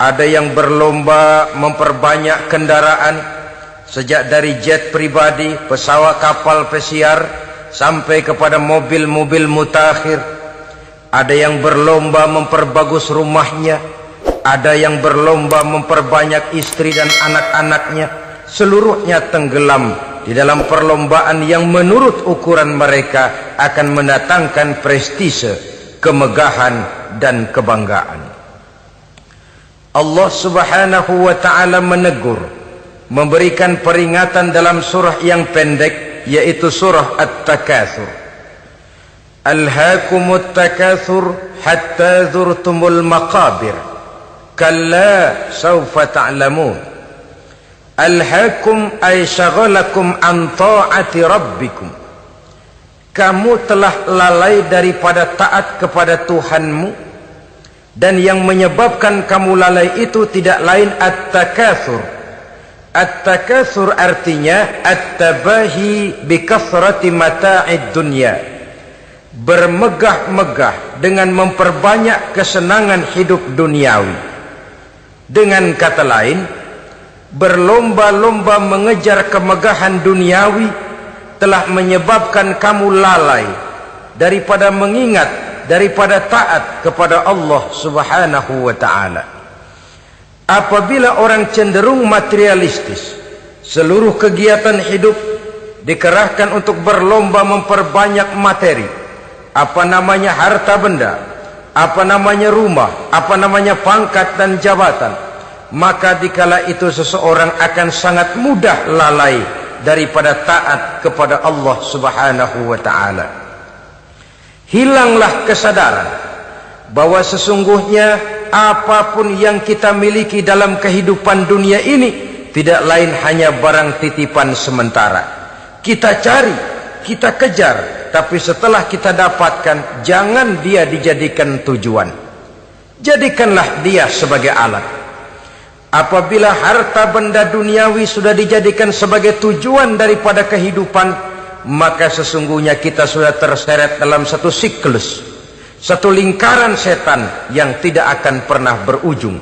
Ada yang berlomba memperbanyak kendaraan, sejak dari jet pribadi, pesawat kapal pesiar, sampai kepada mobil-mobil mutakhir. Ada yang berlomba memperbagus rumahnya, ada yang berlomba memperbanyak istri dan anak-anaknya. Seluruhnya tenggelam di dalam perlombaan yang menurut ukuran mereka akan mendatangkan prestise, kemegahan dan kebanggaan. Allah Subhanahu wa ta'ala menegur, memberikan peringatan dalam surah yang pendek, yaitu surah At-Takatsur. Alhaakumut takatsur hatta zurtumul maqabir kalla sawfa ta'lamun. Alhaakum ay syagalakum an ta'ati rabbikum. Kamu telah lalai daripada taat kepada Tuhanmu, dan yang menyebabkan kamu lalai itu tidak lain at-takatsur. At-takatsur artinya at-tabahi bi kathrati mata'id dunya, bermegah-megah dengan memperbanyak kesenangan hidup duniawi. Dengan kata lain, berlomba-lomba mengejar kemegahan duniawi telah menyebabkan kamu lalai daripada mengingat, daripada taat kepada Allah Subhanahu wa ta'ala. Apabila orang cenderung materialistis, seluruh kegiatan hidup dikerahkan untuk berlomba memperbanyak materi, apa namanya harta benda, apa namanya rumah, apa namanya pangkat dan jabatan, maka dikala itu seseorang akan sangat mudah lalai daripada taat kepada Allah Subhanahu wa ta'ala. Hilanglah kesadaran bahwa sesungguhnya apapun yang kita miliki dalam kehidupan dunia ini tidak lain hanya barang titipan sementara. Kita cari, kita kejar, tapi setelah kita dapatkan, jangan dia dijadikan tujuan. Jadikanlah dia sebagai alat. Apabila harta benda duniawi sudah dijadikan sebagai tujuan daripada kehidupan, maka sesungguhnya kita sudah terseret dalam satu siklus, satu lingkaran setan yang tidak akan pernah berujung.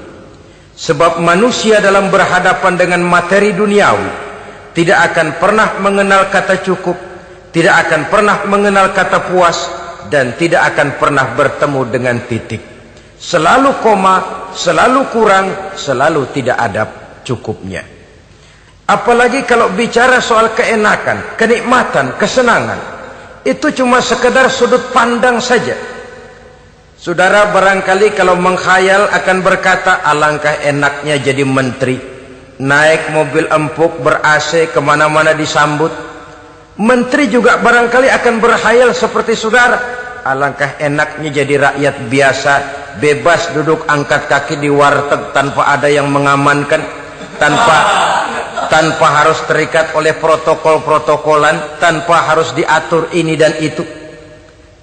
Sebab manusia dalam berhadapan dengan materi duniawi tidak akan pernah mengenal kata cukup, tidak akan pernah mengenal kata puas, dan tidak akan pernah bertemu dengan titik. Selalu koma, selalu kurang, selalu tidak ada cukupnya. Apalagi kalau bicara soal keenakan, kenikmatan, kesenangan, itu cuma sekedar sudut pandang saja. Saudara barangkali kalau menghayal akan berkata, alangkah enaknya jadi menteri, naik mobil empuk ber-AC kemana-mana disambut. Menteri juga barangkali akan berhayal seperti saudara, alangkah enaknya jadi rakyat biasa, bebas duduk angkat kaki di warteg tanpa ada yang mengamankan, tanpa harus terikat oleh protokol-protokolan, tanpa harus diatur ini dan itu.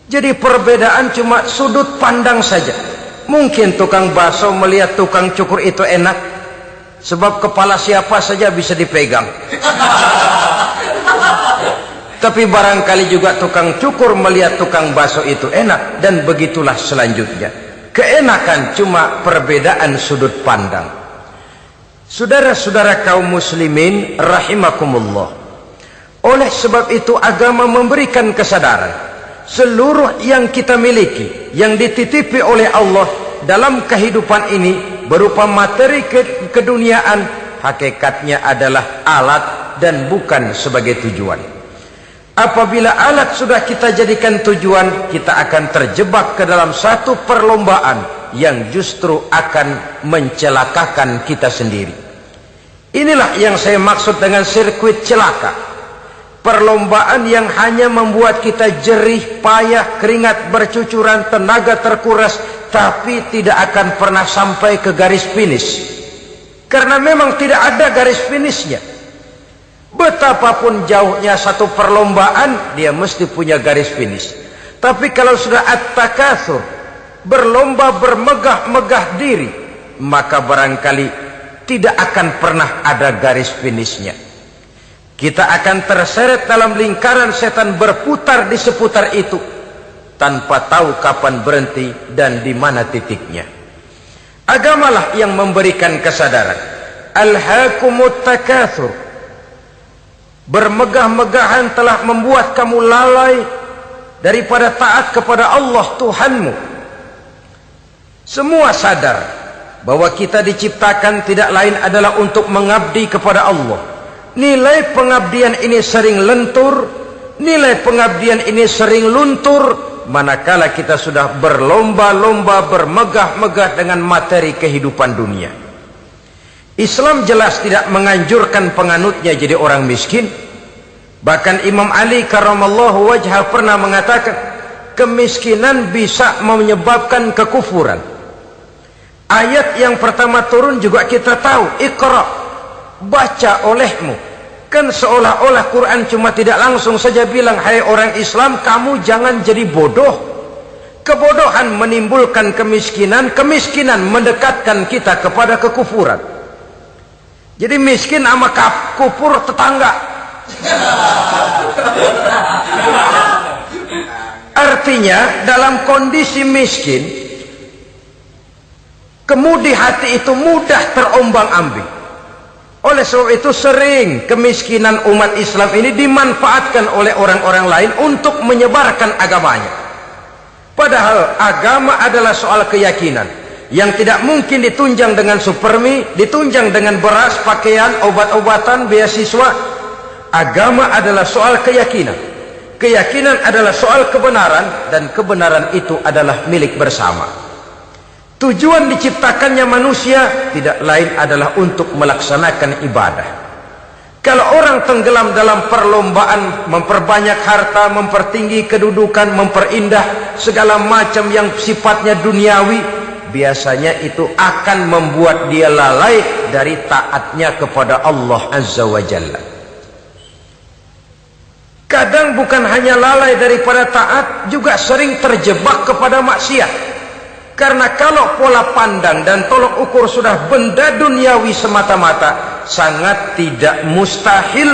Jadi perbedaan cuma sudut pandang saja. Mungkin tukang bakso melihat tukang cukur itu enak, sebab kepala siapa saja bisa dipegang. Tapi barangkali juga tukang cukur melihat tukang bakso itu enak, dan begitulah selanjutnya. Keenakan cuma perbedaan sudut pandang. Saudara-saudara kaum muslimin rahimakumullah, oleh sebab itu agama memberikan kesadaran seluruh yang kita miliki, yang dititipi oleh Allah dalam kehidupan ini berupa materi keduniaan, hakikatnya adalah alat dan bukan sebagai tujuan. Apabila alat sudah kita jadikan tujuan, kita akan terjebak ke dalam satu perlombaan yang justru akan mencelakakan kita sendiri. Inilah yang saya maksud dengan sirkuit celaka. Perlombaan yang hanya membuat kita jerih, payah, keringat bercucuran, tenaga terkuras, tapi tidak akan pernah sampai ke garis finish. Karena memang tidak ada garis finishnya. Betapapun jauhnya satu perlombaan, dia mesti punya garis finish. Tapi kalau sudah at-takatsur, berlomba bermegah-megah diri, maka barangkali tidak akan pernah ada garis finishnya. Kita akan terseret dalam lingkaran setan, berputar di seputar itu tanpa tahu kapan berhenti dan di mana titiknya. Agamalah yang memberikan kesadaran. Alhaakumut takatsur. Bermegah-megahan telah membuat kamu lalai daripada taat kepada Allah Tuhanmu. Semua sadar bahwa kita diciptakan tidak lain adalah untuk mengabdi kepada Allah. Nilai pengabdian ini sering lentur, nilai pengabdian ini sering luntur manakala kita sudah berlomba-lomba bermegah-megah dengan materi kehidupan dunia. Islam jelas tidak menganjurkan penganutnya jadi orang miskin. Bahkan Imam Ali karramallahu wajhah pernah mengatakan, kemiskinan bisa menyebabkan kekufuran. Ayat yang pertama turun juga kita tahu, Iqra, baca olehmu. Kan seolah-olah Quran cuma tidak langsung saja bilang, hai orang Islam, kamu jangan jadi bodoh. Kebodohan menimbulkan kemiskinan, kemiskinan mendekatkan kita kepada kekufuran. Jadi miskin sama kufur tetangga. Artinya dalam kondisi miskin, kemudi hati itu mudah terombang-ambing. Oleh sebab itu sering kemiskinan umat Islam ini dimanfaatkan oleh orang-orang lain untuk menyebarkan agamanya. Padahal agama adalah soal keyakinan yang tidak mungkin ditunjang dengan supermi, ditunjang dengan beras, pakaian, obat-obatan, beasiswa. Agama adalah soal keyakinan. Keyakinan adalah soal kebenaran, dan kebenaran itu adalah milik bersama. Tujuan diciptakannya manusia tidak lain adalah untuk melaksanakan ibadah. Kalau orang tenggelam dalam perlombaan memperbanyak harta, mempertinggi kedudukan, memperindah segala macam yang sifatnya duniawi, biasanya itu akan membuat dia lalai dari taatnya kepada Allah Azza wa Jalla. Kadang bukan hanya lalai daripada taat, juga sering terjebak kepada maksiat. Karena kalau pola pandang dan tolok ukur sudah benda duniawi semata-mata, sangat tidak mustahil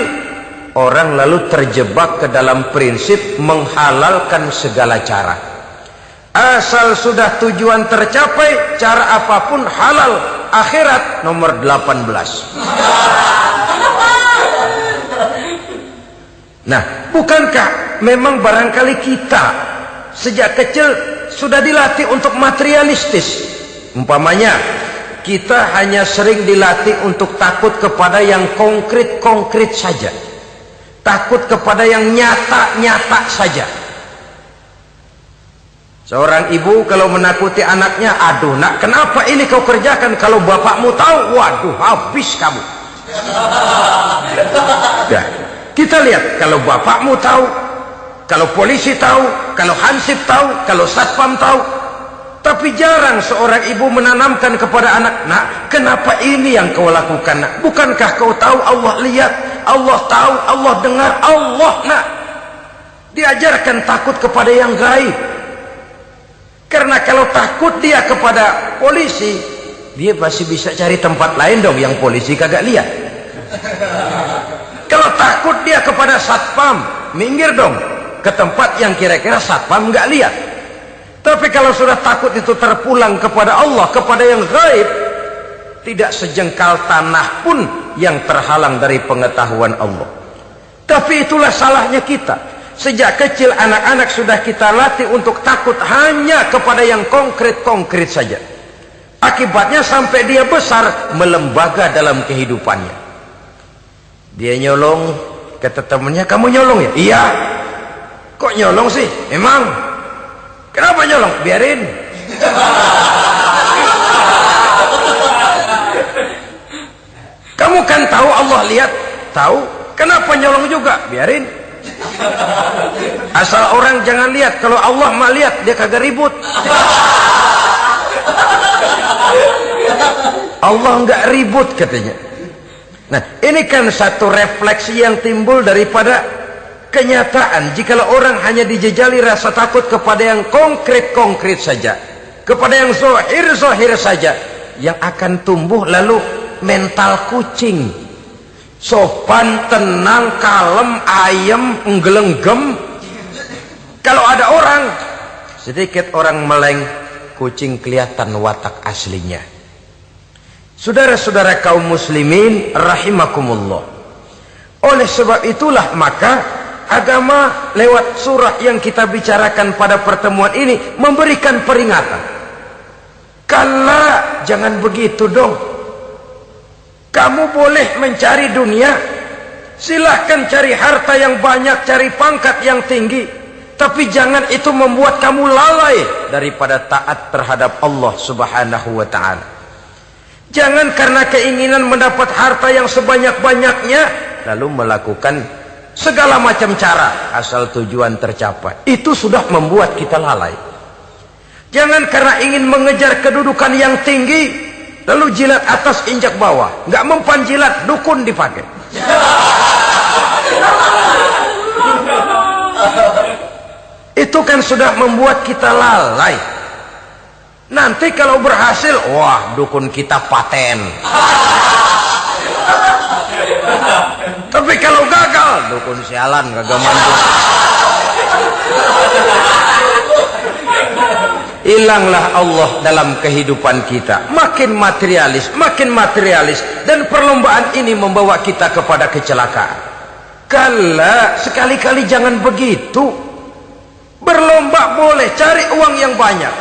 orang lalu terjebak ke dalam prinsip menghalalkan segala cara. Asal sudah tujuan tercapai, cara apapun halal. Akhirat nomor 18. Nah, bukankah memang barangkali kita sejak kecil sudah dilatih untuk materialistis? Umpamanya kita hanya sering dilatih untuk takut kepada yang konkret-konkret saja, takut kepada yang nyata-nyata saja. Seorang ibu kalau menakuti anaknya, aduh nak, kenapa ini kau kerjakan? Kalau bapakmu tahu, waduh, habis kamu. Nah, kita lihat, kalau bapakmu tahu, kalau polisi tahu, kalau hansip tahu, kalau satpam tahu. Tapi jarang seorang ibu menanamkan kepada anak, nak, kenapa ini yang kau lakukan, nak? Bukankah kau tahu Allah lihat, Allah tahu, Allah dengar, Allah, nak. Diajarkan takut kepada yang gaib. Karena kalau takut dia kepada polisi, dia pasti bisa cari tempat lain dong yang polisi kagak lihat. Kalau takut dia kepada satpam, minggir dong ke tempat yang kira-kira satpam nggak lihat. Tapi kalau sudah takut itu terpulang kepada Allah, kepada yang gaib, tidak sejengkal tanah pun yang terhalang dari pengetahuan Allah. Tapi itulah salahnya kita. Sejak kecil anak-anak sudah kita latih untuk takut hanya kepada yang konkret-konkret saja. Akibatnya sampai dia besar melembaga dalam kehidupannya. Dia nyolong, kata temannya, kamu nyolong ya? Iya. Kok nyolong sih? Emang? Kenapa nyolong? Biarin. Kamu kan tahu Allah lihat? Tahu. Kenapa nyolong juga? Biarin. Asal orang jangan lihat. Kalau Allah mah lihat, dia kagak ribut. Allah nggak ribut katanya. Nah, ini kan satu refleksi yang timbul daripada kenyataan. Jikalau orang hanya dijejali rasa takut kepada yang konkret-konkret saja, kepada yang zohir-zohir saja, yang akan tumbuh lalu mental kucing. Sopan, tenang, kalem, ayem, nggelenggem. Kalau ada orang, sedikit orang meleng, kucing kelihatan watak aslinya. Saudara-saudara kaum muslimin rahimakumullah. Oleh sebab itulah maka agama lewat surah yang kita bicarakan pada pertemuan ini memberikan peringatan. Kala, jangan begitu dong. Kamu boleh mencari dunia, silahkan cari harta yang banyak, cari pangkat yang tinggi, tapi jangan itu membuat kamu lalai daripada taat terhadap Allah Subhanahu wa ta'ala. Jangan karena keinginan mendapat harta yang sebanyak-banyaknya lalu melakukan segala macam cara asal tujuan tercapai. Itu sudah membuat kita lalai. Jangan karena ingin mengejar kedudukan yang tinggi lalu jilat atas injak bawah, nggak mempan jilat dukun dipakai. Itu kan sudah membuat kita lalai. Nanti kalau berhasil, wah dukun kita paten. Tapi kalau gagal, dukun sialan kagak mantu. Hilanglah Allah dalam kehidupan kita. Makin materialis, dan perlombaan ini membawa kita kepada kecelakaan. Kala, sekali-kali jangan begitu. Berlomba boleh, cari uang yang banyak,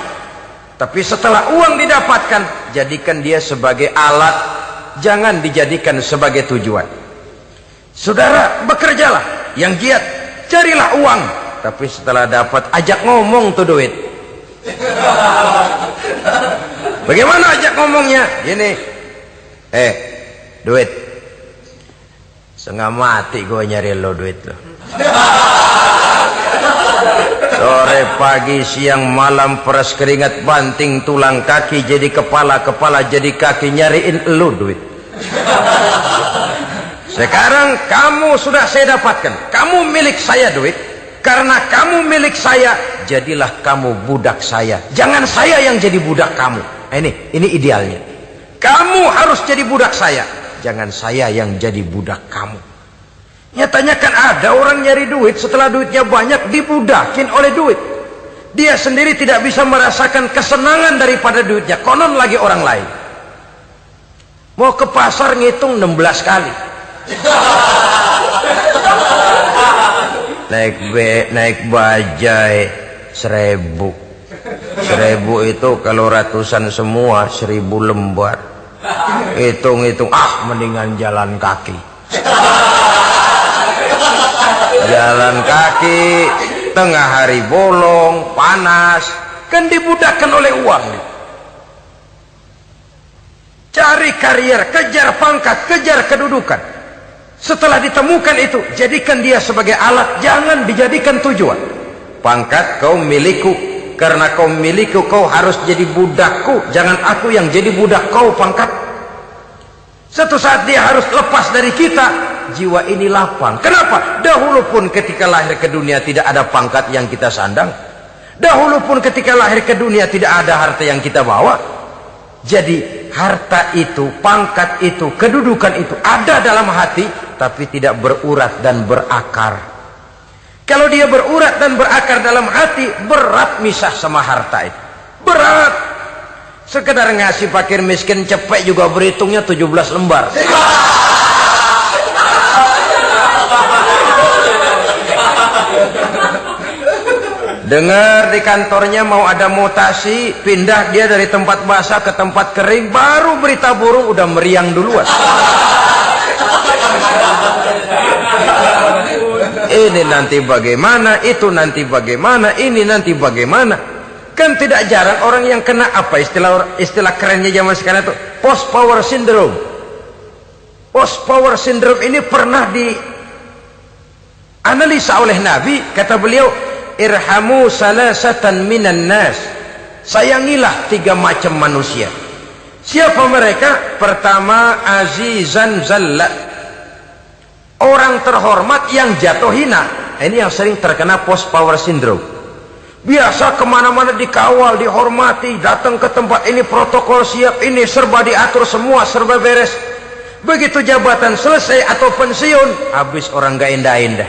tapi setelah uang didapatkan, jadikan dia sebagai alat, jangan dijadikan sebagai tujuan. Saudara, bekerjalah yang giat, carilah uang, tapi setelah dapat ajak ngomong tuh duit. Bagaimana ajak ngomongnya? Gini, duit, setengah mati gue nyari lo duit lo. Sore, pagi, siang, malam, peras keringat, banting tulang kaki jadi kepala, kepala jadi kaki, nyariin lo duit. Sekarang kamu sudah saya dapatkan, kamu milik saya duit. Karena kamu milik saya, jadilah kamu budak saya. Jangan saya yang jadi budak kamu. Ini idealnya. Kamu harus jadi budak saya, jangan saya yang jadi budak kamu. Nyatanya kan ada orang nyari duit, setelah duitnya banyak dibudakin oleh duit. Dia sendiri tidak bisa merasakan kesenangan daripada duitnya, konon lagi orang lain. Mau ke pasar ngitung 16 kali. Naik bajai 1000 itu kalau ratusan semua 1000 lembar. Hitung mendingan jalan kaki. Jalan kaki tengah hari bolong panas, kan dibudakkan oleh uang. Cari karier, kejar pangkat, kejar kedudukan. Setelah ditemukan itu, jadikan dia sebagai alat, jangan dijadikan tujuan. Pangkat kau milikku, karena kau milikku kau harus jadi budakku, jangan aku yang jadi budak kau pangkat. Satu saat dia harus lepas dari kita, jiwa ini lapang. Kenapa? Dahulu pun ketika lahir ke dunia tidak ada pangkat yang kita sandang. Dahulu pun ketika lahir ke dunia tidak ada harta yang kita bawa. Jadi harta itu, pangkat itu, kedudukan itu ada dalam hati, tapi tidak berurat dan berakar. Kalau dia berurat dan berakar dalam hati, berat misah sama harta itu. Berat. Sekedar ngasih fakir miskin cepet juga berhitungnya 17 lembar. Dengar di kantornya mau ada mutasi, pindah dia dari tempat basah ke tempat kering, baru berita burung udah meriang duluan. Ini nanti bagaimana, itu nanti bagaimana, ini nanti bagaimana. Kan tidak jarang orang yang kena apa istilah kerennya zaman sekarang itu post power syndrome. Post power syndrome ini pernah dianalisa oleh Nabi, kata beliau, irhamu salasatan minan nas, sayangilah 3 macam manusia. Siapa mereka? Pertama, azizan zallat, orang terhormat yang jatuh hina. Ini yang sering terkena post power syndrome. Biasa kemana-mana dikawal, dihormati, datang ke tempat ini protokol siap, ini serba diatur semua, serba beres. Begitu jabatan selesai atau pensiun, habis orang gak indah-indah.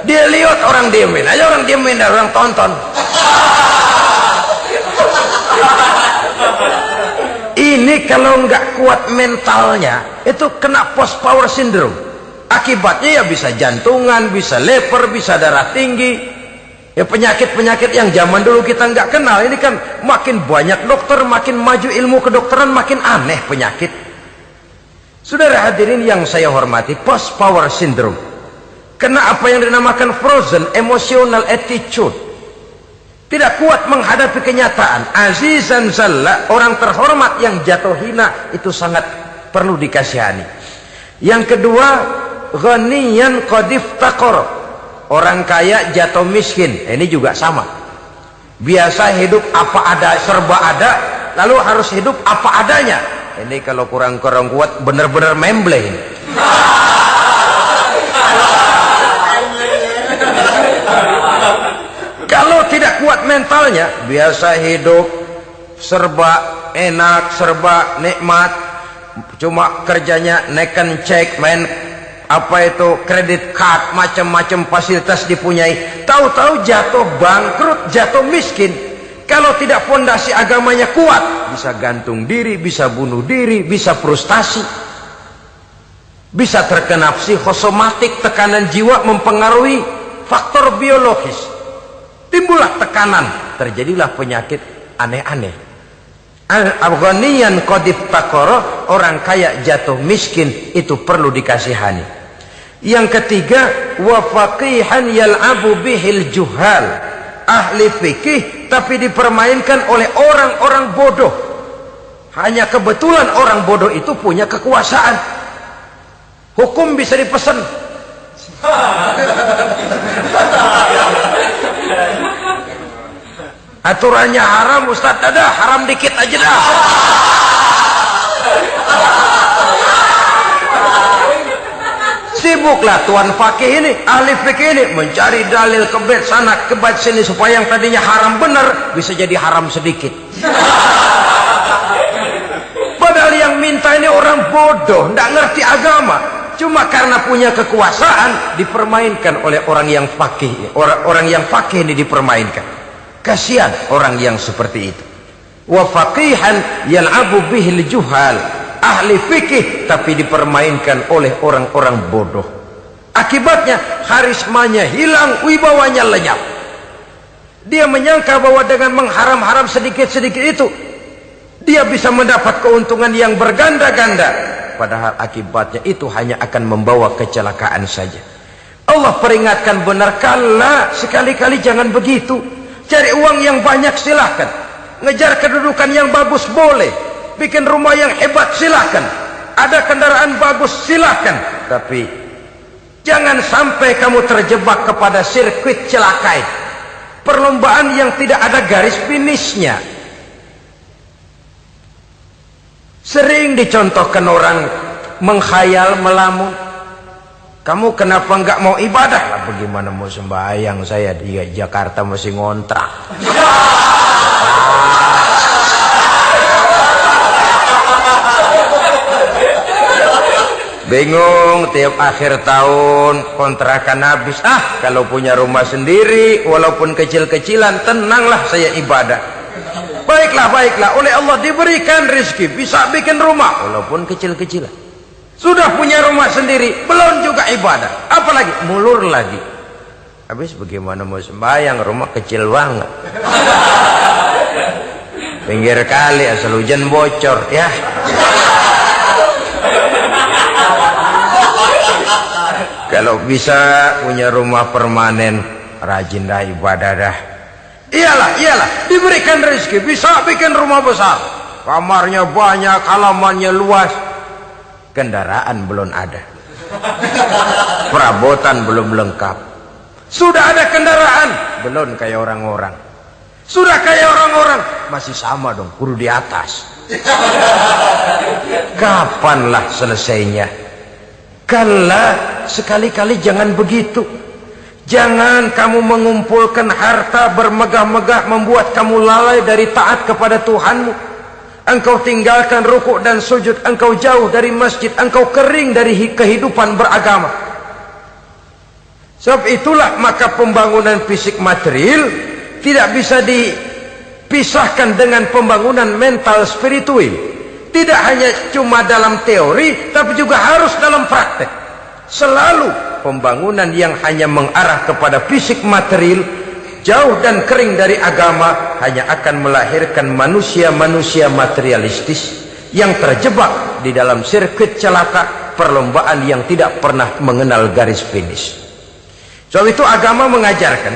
Dia lihat orang diemin aja, orang diemin, orang tonton. Ini kalau nggak kuat mentalnya, itu kena post power syndrome. Akibatnya ya bisa jantungan, bisa leper, bisa darah tinggi. Ya penyakit-penyakit yang zaman dulu kita nggak kenal. Ini kan makin banyak dokter, makin maju ilmu kedokteran, makin aneh penyakit. Saudara hadirin yang saya hormati, post power syndrome. Kena apa yang dinamakan frozen emotional attitude. Tidak kuat menghadapi kenyataan. Azizan zalla, orang terhormat yang jatuh hina, itu sangat perlu dikasihani. Yang kedua, ghaniyan qad iftaqar, orang kaya jatuh miskin. Ini juga sama. Biasa hidup apa ada, serba ada, lalu harus hidup apa adanya. Ini kalau kurang-kurang kuat benar-benar membleh. Kalau tidak kuat mentalnya, biasa hidup serba enak, serba nikmat, cuma kerjanya neken cek, main apa itu kredit card, macam-macam fasilitas dipunyai, tahu-tahu jatuh bangkrut, jatuh miskin. Kalau tidak fondasi agamanya kuat, bisa gantung diri, bisa bunuh diri, bisa frustasi, bisa terkena psikosomatik, tekanan jiwa mempengaruhi faktor biologis. Timbullah tekanan, terjadilah penyakit aneh-aneh. Al-ghaniyan qad iftaqara, orang kaya jatuh miskin, itu perlu dikasihani. Yang ketiga, wa faqihan yal'abu bihil juhal, ahli fikih tapi dipermainkan oleh orang-orang bodoh. Hanya kebetulan orang bodoh itu punya kekuasaan. Hukum bisa dipesan. Aturannya haram, Ustaz, ada haram dikit aja dah. Sibuklah tuan fakih ini, ahli fikih ini mencari dalil kebet sana kebet sini supaya yang tadinya haram benar bisa jadi haram sedikit. Padahal yang minta ini orang bodoh, tidak ngerti agama. Cuma karena punya kekuasaan dipermainkan oleh orang yang fakih. Orang yang fakih ini dipermainkan. Kasihan orang yang seperti itu. Wa faqihan yal'abu bihil juhal, ahli fikih tapi dipermainkan oleh orang-orang bodoh. Akibatnya karismanya hilang, wibawanya lenyap. Dia menyangka bahwa dengan mengharam-haram sedikit-sedikit itu dia bisa mendapat keuntungan yang berganda-ganda, padahal akibatnya itu hanya akan membawa kecelakaan saja. Allah peringatkan benar, kala sekali-kali jangan begitu. Cari uang yang banyak silahkan, ngejar kedudukan yang bagus boleh, bikin rumah yang hebat silahkan, ada kendaraan bagus silahkan, tapi jangan sampai kamu terjebak kepada sirkuit celakai, perlombaan yang tidak ada garis finishnya. Sering dicontohkan orang menghayal, melamun. Kamu kenapa nggak mau ibadah? Lah bagaimana mau sembahyang, saya di Jakarta masih ngontrak. Bingung, tiap akhir tahun kontrakan habis. Kalau punya rumah sendiri walaupun kecil-kecilan, tenanglah saya ibadah. Baiklah, oleh Allah diberikan rezeki, bisa bikin rumah walaupun kecil-kecilan. Sudah punya rumah sendiri, belum juga ibadah, apalagi mulur lagi. Habis bagaimana mau sembahyang, rumah kecil banget, pinggir kali, asal hujan bocor ya. Kalau bisa punya rumah permanen, rajin dah ibadah dah. Iyalah, diberikan rezeki, bisa bikin rumah besar, kamarnya banyak, halamannya luas. Kendaraan belum ada, perabotan belum lengkap. Sudah ada kendaraan, belum kayak orang-orang. Sudah kayak orang-orang, masih sama dong, kudu di atas. Kapanlah selesainya? Kala, sekali-kali jangan begitu. Jangan kamu mengumpulkan harta bermegah-megah membuat kamu lalai dari taat kepada Tuhanmu. Engkau tinggalkan rukuk dan sujud, engkau jauh dari masjid, engkau kering dari kehidupan beragama. Sebab itulah maka pembangunan fisik material tidak bisa dipisahkan dengan pembangunan mental spiritual. tidak hanya cuma dalam teori, tapi juga harus dalam praktek. Selalu pembangunan yang hanya mengarah kepada fisik material, jauh dan kering dari agama, hanya akan melahirkan manusia-manusia materialistis yang terjebak di dalam sirkuit celaka perlombaan yang tidak pernah mengenal garis finish. Sebab itu agama mengajarkan,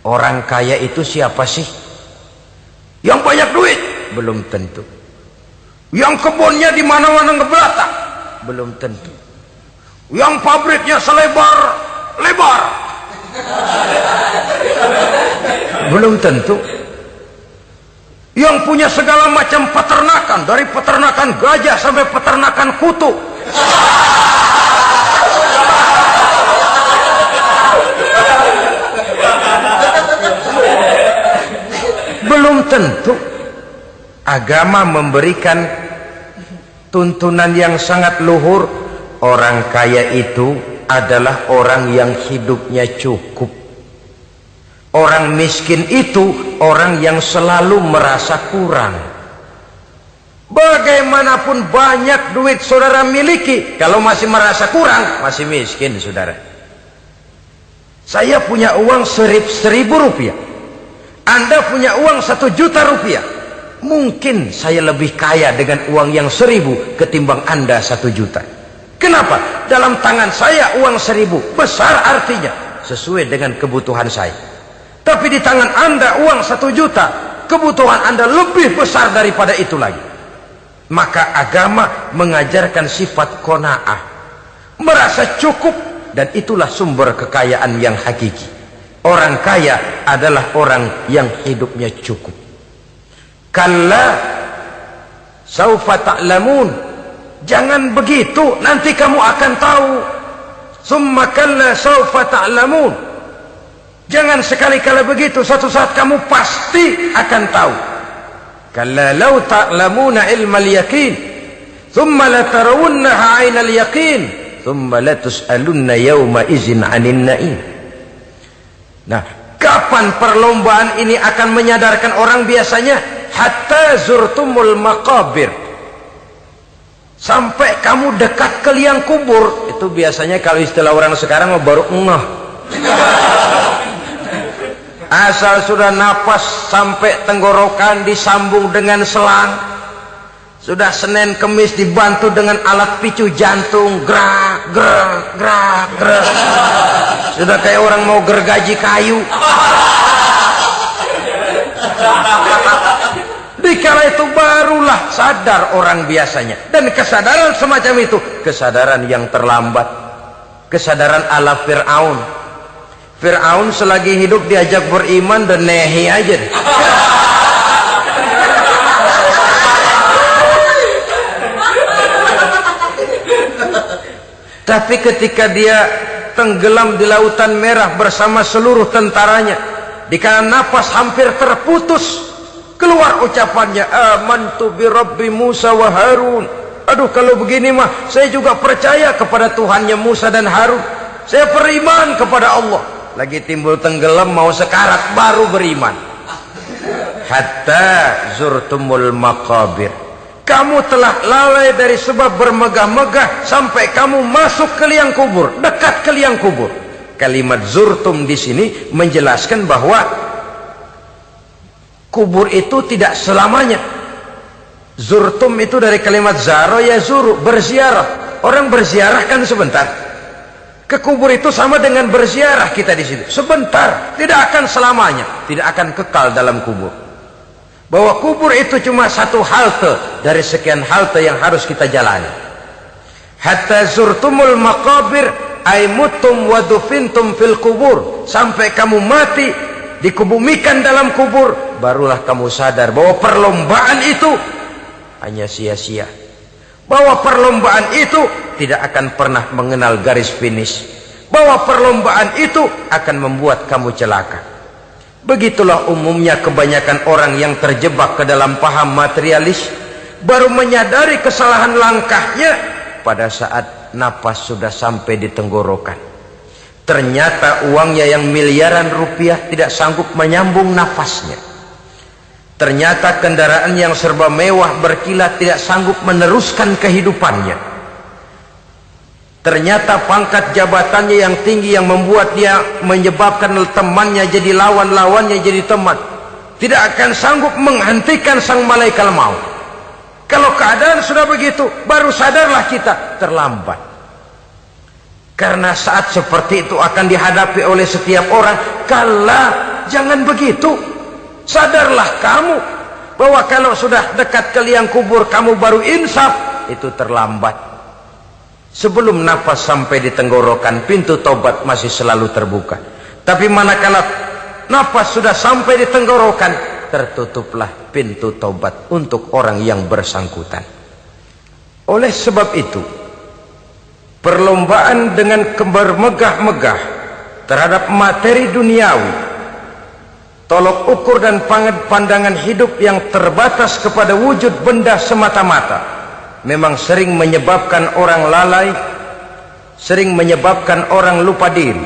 orang kaya itu siapa sih? Yang banyak duit? Belum tentu. Yang kebunnya di mana-mana ngebelatak? Belum tentu. Yang pabriknya selebar-lebar? Belum tentu. Yang punya segala macam peternakan, dari peternakan gajah sampai peternakan kutu? Belum tentu. Agama memberikan tuntunan yang sangat luhur. Orang kaya itu adalah orang yang hidupnya cukup. Orang miskin itu orang yang selalu merasa kurang. Bagaimanapun banyak duit saudara miliki, kalau masih merasa kurang, masih miskin saudara. Saya punya uang 1.000 rupiah, Anda punya uang 1 juta rupiah. Mungkin saya lebih kaya dengan uang yang 1.000 ketimbang Anda 1 juta. Kenapa? Dalam tangan saya uang 1.000 besar, artinya sesuai dengan kebutuhan saya. Tapi di tangan Anda uang 1 juta, kebutuhan Anda lebih besar daripada itu lagi. Maka agama mengajarkan sifat qanaah, merasa cukup, dan itulah sumber kekayaan yang hakiki. Orang kaya adalah orang yang hidupnya cukup. Kalla saufa ta'lamun, jangan begitu, nanti kamu akan tahu. Summa kalla saufa ta'lamun, jangan sekali-kali begitu, suatu saat kamu pasti akan tahu. Kalla law ta'lamuna ilmal yaqin, thumma latarawunnaha 'ainal yaqin, thumma latus'alunna yawma idzin 'anil na'im. Nah, kapan perlombaan ini akan menyadarkan orang biasanya? Hatta zurtumul maqabir, sampai kamu dekat ke liang kubur. Itu biasanya kalau istilah orang sekarang baru ngeh. Asal sudah napas sampai tenggorokan disambung dengan selang, sudah Senin Kemis dibantu dengan alat picu jantung, gerak gerak gerak gerak, sudah kayak orang mau gergaji kayu. Dikala itu barulah sadar orang biasanya. Dan kesadaran semacam itu, kesadaran yang terlambat, kesadaran ala Fir'aun. Fir'aun selagi hidup diajak beriman dan nehi aja. Tapi ketika dia tenggelam di lautan merah bersama seluruh tentaranya, dikala napas hampir terputus, keluar ucapannya, amantu bi Rabbi Musa wa Harun. Aduh, kalau begini mah saya juga percaya kepada Tuhannya Musa dan Harun. Saya beriman kepada Allah. Lagi timbul tenggelam mau sekarat baru beriman. Hatta zurtumul maqabir, kamu telah lalai dari sebab bermegah-megah sampai kamu masuk ke liang kubur, dekat ke liang kubur. Kalimat zurtum di sini menjelaskan bahwa kubur itu tidak selamanya. Zurtum itu dari kalimat zaro ya zuru, berziarah. Orang berziarah kan sebentar. Ke kubur itu sama dengan berziarah kita di situ. Sebentar, tidak akan selamanya, tidak akan kekal dalam kubur. Bahwa kubur itu cuma satu halte dari sekian halte yang harus kita jalani. Hatta zurtumul maqabir ay mutum wa dufintum fil kubur, sampai kamu mati dikubumikan dalam kubur, barulah kamu sadar bahwa perlombaan itu hanya sia-sia, bahwa perlombaan itu tidak akan pernah mengenal garis finish, bahwa perlombaan itu akan membuat kamu celaka. Begitulah umumnya kebanyakan orang yang terjebak ke dalam paham materialis, baru menyadari kesalahan langkahnya pada saat napas sudah sampai di tenggorokan. Ternyata uangnya yang miliaran rupiah tidak sanggup menyambung nafasnya. Ternyata kendaraan yang serba mewah berkilat tidak sanggup meneruskan kehidupannya. Ternyata pangkat jabatannya yang tinggi yang membuat dia menyebabkan temannya jadi lawan, lawannya jadi teman, tidak akan sanggup menghentikan sang malaikat maut. Kalau keadaan sudah begitu, baru sadarlah kita terlambat. Karena saat seperti itu akan dihadapi oleh setiap orang. Kala, jangan begitu. Sadarlah kamu bahwa kalau sudah dekat ke liang kubur kamu baru insaf, itu terlambat. Sebelum nafas sampai di tenggorokan, pintu tobat masih selalu terbuka. Tapi manakala nafas sudah sampai di tenggorokan, tertutuplah pintu tobat untuk orang yang bersangkutan. Oleh sebab itu, perlombaan dengan bermegah-megah terhadap materi duniawi, tolok ukur dan pandangan hidup yang terbatas kepada wujud benda semata-mata, memang sering menyebabkan orang lalai, sering menyebabkan orang lupa diri,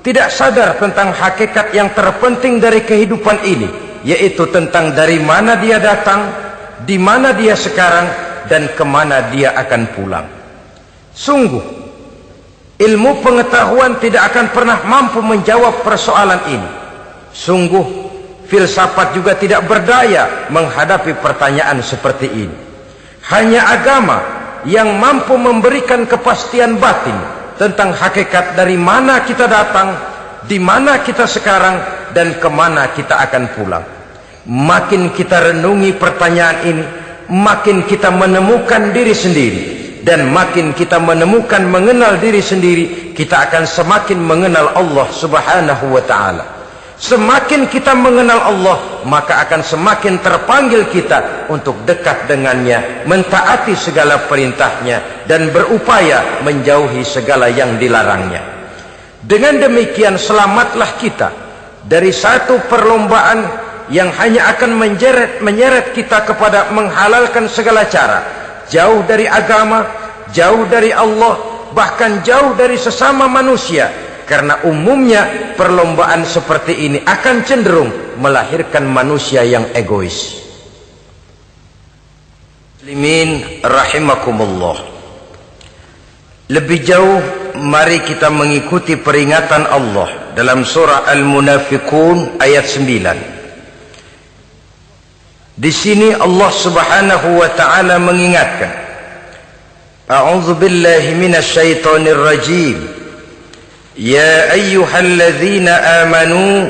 tidak sadar tentang hakikat yang terpenting dari kehidupan ini, yaitu tentang dari mana dia datang, di mana dia sekarang, dan kemana dia akan pulang. Sungguh, ilmu pengetahuan tidak akan pernah mampu menjawab persoalan ini. Sungguh, filsafat juga tidak berdaya menghadapi pertanyaan seperti ini. Hanya agama yang mampu memberikan kepastian batin tentang hakikat dari mana kita datang, di mana kita sekarang, dan kemana kita akan pulang. Makin kita renungi pertanyaan ini, makin kita menemukan diri sendiri. Dan makin kita menemukan mengenal diri sendiri, kita akan semakin mengenal Allah Subhanahu wa ta'ala. Semakin kita mengenal Allah, maka akan semakin terpanggil kita untuk dekat dengannya, mentaati segala perintahnya, dan berupaya menjauhi segala yang dilarangnya. Dengan demikian selamatlah kita dari satu perlombaan yang hanya akan menyeret kita kepada menghalalkan segala cara, jauh dari agama, jauh dari Allah, bahkan jauh dari sesama manusia. Karena umumnya perlombaan seperti ini akan cenderung melahirkan manusia yang egois. Muslimin rahimakumullah. Lebih jauh, mari kita mengikuti peringatan Allah dalam surah Al-Munafiqun ayat 9. Di sini Allah Subhanahu wa ta'ala mengingatkan, A'udzu billahi minasy syaithanir rajim. Ya ayyuhalladzina amanu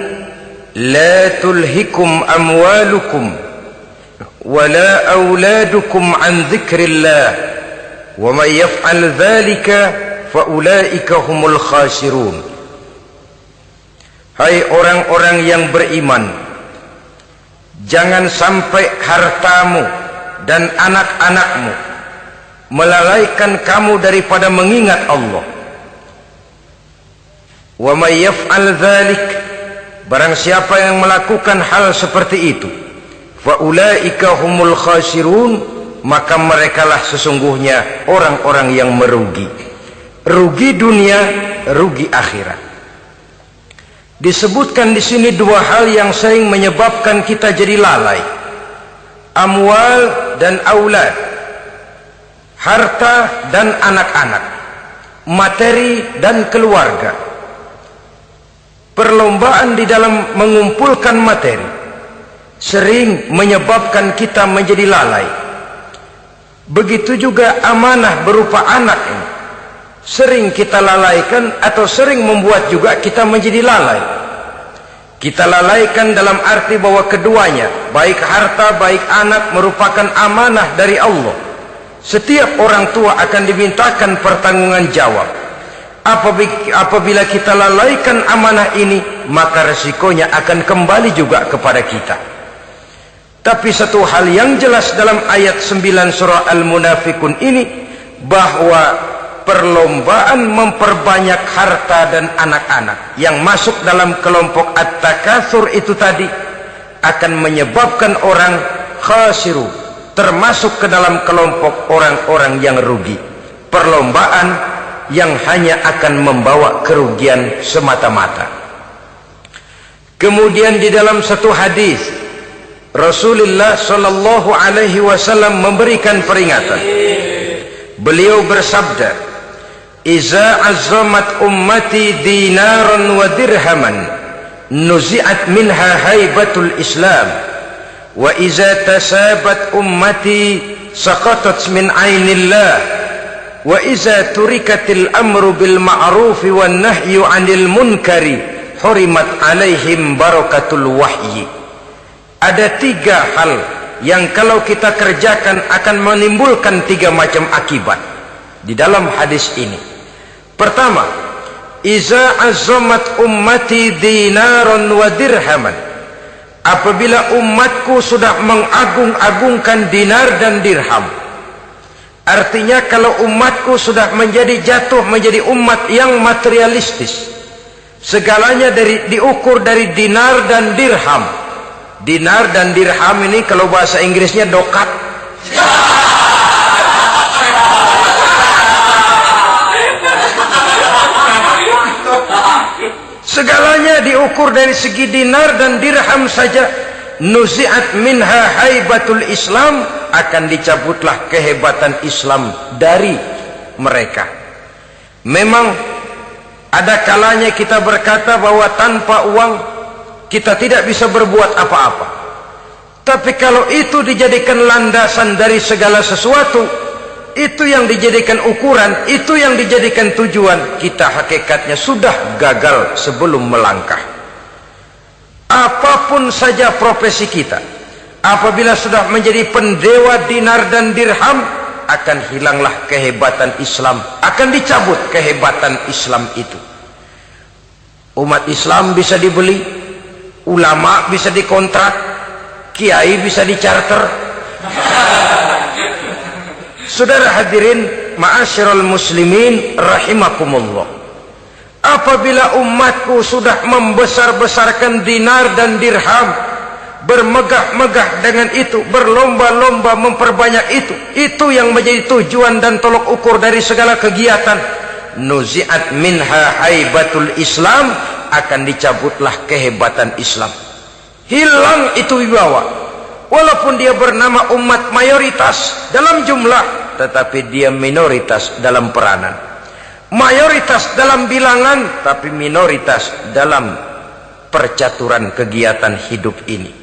la tulhikum amwalukum wala auladukum an dzikrillah wa may yaf'al dzalika fa ulaika humul khasirun. Hai orang-orang yang beriman, jangan sampai hartamu dan anak-anakmu melalaikan kamu daripada mengingat Allah. Wa may yaf'al dzalik, barang siapa yang melakukan hal seperti itu, fa ulaika humul khasirun, maka merekalah sesungguhnya orang-orang yang merugi. Rugi dunia, rugi akhirat. Disebutkan di sini dua hal yang sering menyebabkan kita jadi lalai. Amwal dan aulad, harta dan anak-anak, materi dan keluarga. Perlombaan di dalam mengumpulkan materi sering menyebabkan kita menjadi lalai. Begitu juga amanah berupa anak ini sering kita lalaikan atau sering membuat juga kita menjadi lalai. Kita lalaikan dalam arti bahwa keduanya, baik harta baik anak, merupakan amanah dari Allah. Setiap orang tua akan dimintakan pertanggungan jawab. Apabila kita lalaikan amanah ini, maka resikonya akan kembali juga kepada kita. Tapi satu hal yang jelas dalam ayat 9 surah Al-Munafiqun ini, bahwa perlombaan memperbanyak harta dan anak-anak yang masuk dalam kelompok at-takatsur itu tadi akan menyebabkan orang khasiru, termasuk ke dalam kelompok orang-orang yang rugi. Perlombaan yang hanya akan membawa kerugian semata-mata. Kemudian di dalam satu hadis Rasulullah sallallahu alaihi wasallam memberikan peringatan. Beliau bersabda, "Iza azzamat ummati dinaran wa dirhaman, nuzi'at minha haibatul Islam. Wa iza tasabat ummati saqatat min ainillah. Wa iza turikatil amru bil ma'rufi wan nahyu 'anil munkari, hurimat alaihim barakatul wahyi." Ada 3 hal yang kalau kita kerjakan akan menimbulkan 3 macam akibat di dalam hadis ini. Pertama, iza azzamat ummati dinaran wa dirhaman. Apabila umatku sudah mengagung-agungkan dinar dan dirham, artinya kalau umatku sudah jatuh menjadi umat yang materialistis, segalanya diukur dari dinar dan dirham. Dinar dan dirham ini kalau bahasa Inggrisnya dokat. Segalanya diukur dari segi dinar dan dirham saja. Nuzi'at minha haibatul Islam, akan dicabutlah kehebatan Islam dari mereka. Memang ada kalanya kita berkata bahwa tanpa uang kita tidak bisa berbuat apa-apa. Tapi kalau itu dijadikan landasan dari segala sesuatu, itu yang dijadikan ukuran, itu yang dijadikan tujuan, kita hakikatnya sudah gagal sebelum melangkah. Apapun saja profesi kita, apabila sudah menjadi pendewa dinar dan dirham, akan hilanglah kehebatan Islam, akan dicabut kehebatan Islam itu. Umat Islam bisa dibeli, ulama bisa dikontrak, kiai bisa dicarter. Saudara hadirin ma'asyiral muslimin rahimakumullah, apabila umatku sudah membesar-besarkan dinar dan dirham, bermegah-megah dengan itu, berlomba-lomba memperbanyak itu yang menjadi tujuan dan tolok ukur dari segala kegiatan, nuzi'at minha haibatul Islam, akan dicabutlah kehebatan Islam. Hilang itu wibawa. Walaupun dia bernama umat mayoritas dalam jumlah, tetapi dia minoritas dalam peranan. Mayoritas dalam bilangan, tapi minoritas dalam percaturan kegiatan hidup ini.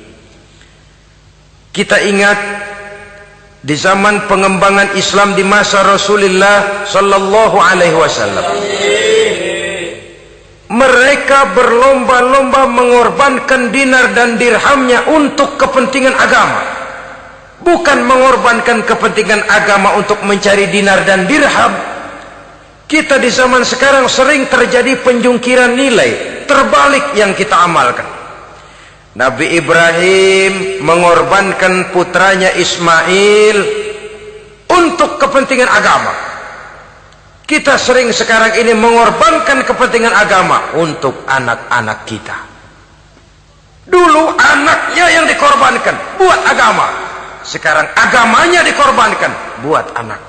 Kita ingat di zaman pengembangan Islam di masa Rasulullah sallallahu alaihi wasallam, mereka berlomba-lomba mengorbankan dinar dan dirhamnya untuk kepentingan agama, bukan mengorbankan kepentingan agama untuk mencari dinar dan dirham. Kita di zaman sekarang sering terjadi penjungkiran nilai, terbalik yang kita amalkan. Nabi Ibrahim mengorbankan putranya Ismail untuk kepentingan agama. Kita sering sekarang ini mengorbankan kepentingan agama untuk anak-anak kita. Dulu anaknya yang dikorbankan buat agama, sekarang agamanya dikorbankan buat anak.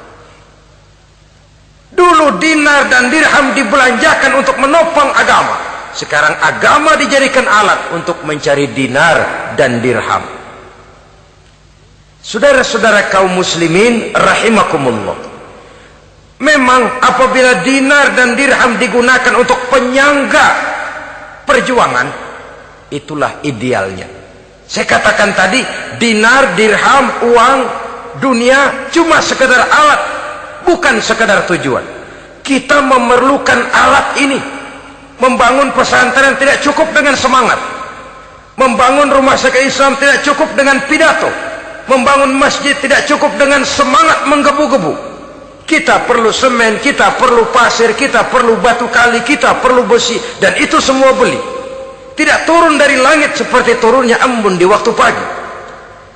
Dulu dinar dan dirham dibelanjakan untuk menopang agama, sekarang agama dijadikan alat untuk mencari dinar dan dirham. Saudara-saudara kaum muslimin rahimakumullah, memang apabila dinar dan dirham digunakan untuk penyangga perjuangan, itulah idealnya. Saya katakan tadi, dinar, dirham, uang, dunia cuma sekedar alat, bukan sekedar tujuan. Kita memerlukan alat ini. Membangun pesantren tidak cukup dengan semangat. Membangun rumah sakit Islam tidak cukup dengan pidato. Membangun masjid tidak cukup dengan semangat menggebu-gebu. Kita perlu semen, kita perlu pasir, kita perlu batu kali, kita perlu besi, dan itu semua beli. Tidak turun dari langit seperti turunnya embun di waktu pagi.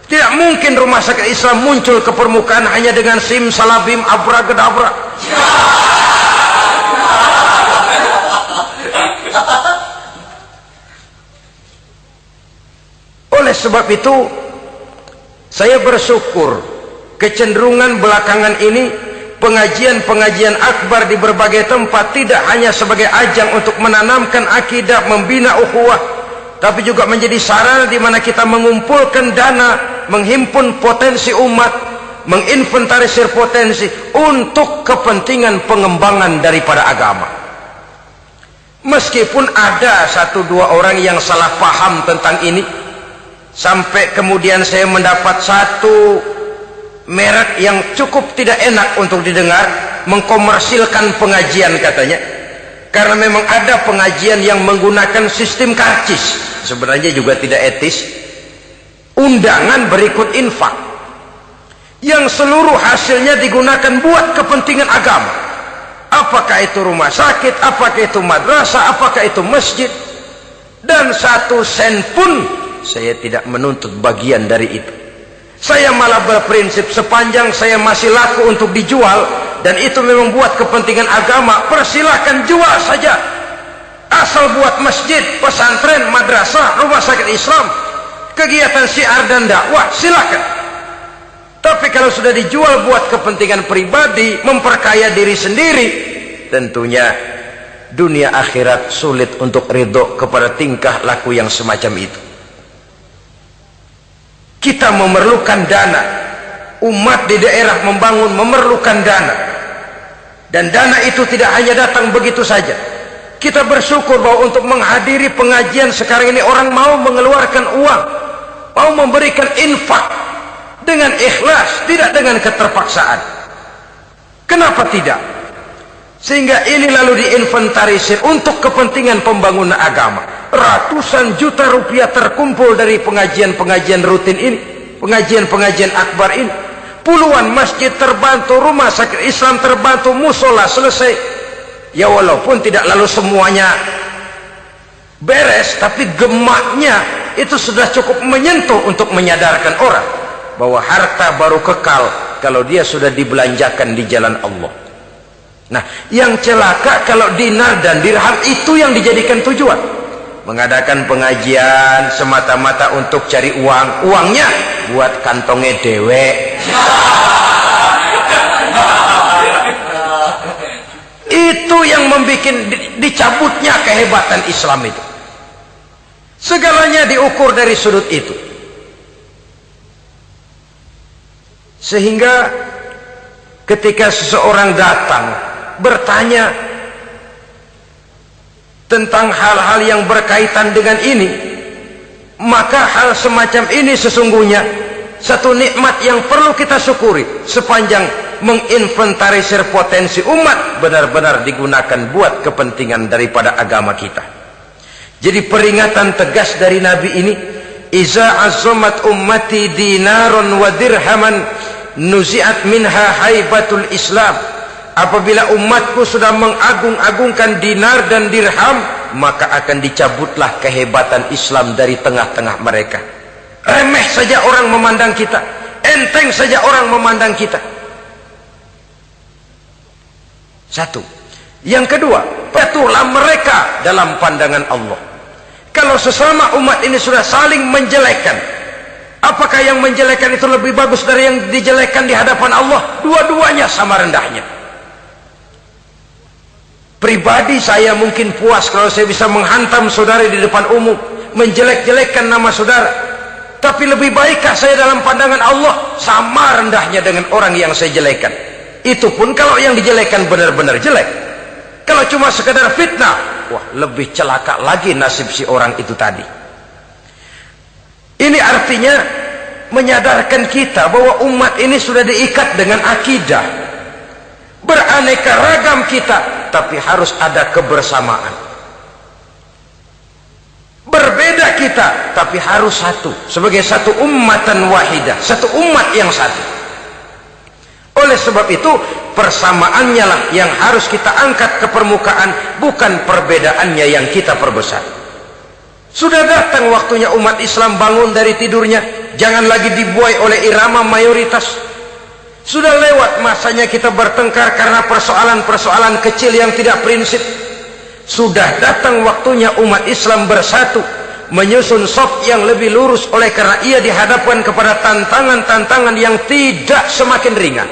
Tidak mungkin rumah sakit Islam muncul ke permukaan hanya dengan sim salabim abracadabra. Oleh sebab itu, saya bersyukur kecenderungan belakangan ini pengajian-pengajian akbar di berbagai tempat tidak hanya sebagai ajang untuk menanamkan akidah, membina ukhuwah, tapi juga menjadi sarana di mana kita mengumpulkan dana, menghimpun potensi umat, menginventarisir potensi untuk kepentingan pengembangan daripada agama. Meskipun ada satu dua orang yang salah paham tentang ini, sampai kemudian saya mendapat satu merek yang cukup tidak enak untuk didengar, mengkomersilkan pengajian katanya, karena memang ada pengajian yang menggunakan sistem karcis, sebenarnya juga tidak etis. Undangan berikut infak yang seluruh hasilnya digunakan buat kepentingan agama, apakah itu rumah sakit, apakah itu madrasah, apakah itu masjid, dan 1 sen pun saya tidak menuntut bagian dari itu. Saya malah berprinsip sepanjang saya masih laku untuk dijual dan itu memang buat kepentingan agama, persilahkan jual saja, asal buat masjid, pesantren, madrasah, rumah sakit Islam, kegiatan syiar dan dakwah, silakan. Tapi kalau sudah dijual buat kepentingan pribadi, memperkaya diri sendiri, tentunya dunia akhirat sulit untuk ridho kepada tingkah laku yang semacam itu. Kita memerlukan dana, umat di daerah membangun memerlukan dana, dan dana itu tidak hanya datang begitu saja. Kita bersyukur bahwa untuk menghadiri pengajian sekarang ini orang mau mengeluarkan uang, mau memberikan infak dengan ikhlas, tidak dengan keterpaksaan. Kenapa tidak? Sehingga ini lalu diinventarisir untuk kepentingan pembangunan agama. Ratusan juta rupiah terkumpul dari pengajian-pengajian rutin ini, pengajian-pengajian akbar ini. Puluhan masjid terbantu, rumah sakit Islam terbantu, musola selesai. Ya walaupun tidak lalu semuanya beres, tapi gemaknya itu sudah cukup menyentuh untuk menyadarkan orang bahwa harta baru kekal kalau dia sudah dibelanjakan di jalan Allah. Nah, yang celaka kalau dinar dan dirham itu yang dijadikan tujuan. Mengadakan pengajian semata-mata untuk cari uang, uangnya buat kantongnya dewe. Itu yang membuat dicabutnya kehebatan Islam itu. Segalanya diukur dari sudut itu. Sehingga ketika seseorang datang bertanya tentang hal-hal yang berkaitan dengan ini, maka hal semacam ini sesungguhnya satu nikmat yang perlu kita syukuri sepanjang menginventarisir potensi umat benar-benar digunakan buat kepentingan daripada agama kita. Jadi peringatan tegas dari Nabi ini, iza azzamat ummati dinaron wa dirhaman nuzi'at minha haibatul Islam. Apabila umatku sudah mengagung-agungkan dinar dan dirham, maka akan dicabutlah kehebatan Islam dari tengah-tengah mereka. Remeh saja orang memandang kita, enteng saja orang memandang kita. Satu. Yang kedua, patuhlah mereka dalam pandangan Allah. Kalau sesama umat ini sudah saling menjelekkan, apakah yang menjelekkan itu lebih bagus dari yang dijelekkan di hadapan Allah? Dua-duanya sama rendahnya. Pribadi saya mungkin puas kalau saya bisa menghantam saudara di depan umum, menjelek-jelekkan nama saudara. Tapi lebih baikkah saya dalam pandangan Allah? Sama rendahnya dengan orang yang saya jelekkan. Itu pun kalau yang dijelekkan benar-benar jelek. Kalau cuma sekedar fitnah, wah lebih celaka lagi nasib si orang itu tadi. Ini artinya menyadarkan kita bahwa umat ini sudah diikat dengan akidah. Beraneka ragam kita, tapi harus ada kebersamaan. Berbeda kita, tapi harus satu. Sebagai satu ummatan wahidah, satu umat yang satu. Oleh sebab itu, persamaannya lah yang harus kita angkat ke permukaan, bukan perbedaannya yang kita perbesar. Sudah datang waktunya umat Islam bangun dari tidurnya, jangan lagi dibuai oleh irama mayoritas. Sudah lewat masanya kita bertengkar karena persoalan-persoalan kecil yang tidak prinsip. Sudah datang waktunya umat Islam bersatu, menyusun saf yang lebih lurus oleh karena ia dihadapkan kepada tantangan-tantangan yang tidak semakin ringan.